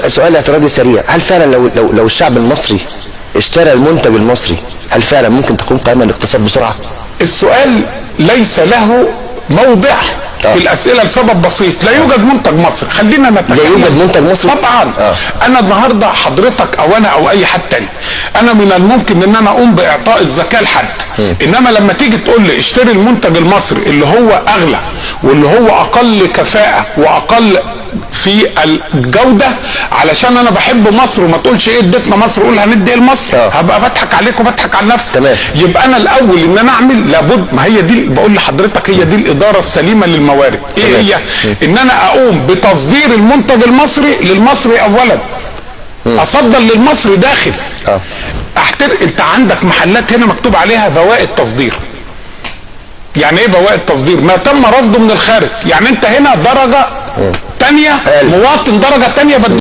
سؤال اعتراضي سريع، هل فعلا لو الشعب المصري اشترى المنتج المصري هل فعلا ممكن تكون قائمة الاقتصاد بسرعة؟ السؤال ليس له موضع في الاسئله لسبب بسيط، لا يوجد منتج مصري. خلينا نتكلم. لا يوجد منتج مصري طبعا. انا النهارده حضرتك او انا او اي حد تاني، انا من الممكن ان انا اقوم باعطاء الزكاه لحد، انما لما تيجي تقول لي اشتري المنتج المصري اللي هو اغلى واللي هو اقل كفاءه واقل في الجوده علشان انا بحب مصر، وما تقولش ايه اديتنا مصر قول هندي لمصر، هبقى بضحك عليك وبضحك على نفسي. تمام. يبقى انا الاول ان انا اعمل لابد، ما هي دي بقول لحضرتك هي دي الاداره السليمه للموارد. ايه تمام. هي؟ ان انا اقوم بتصدير المنتج المصري للمصري اولا، اصدر للمصري داخل. انت عندك محلات هنا مكتوب عليها بواقي تصدير. يعني ايه بواقي التصدير؟ ما تم رفضه من الخارج. يعني انت هنا درجه تانية، مواطن درجه تانية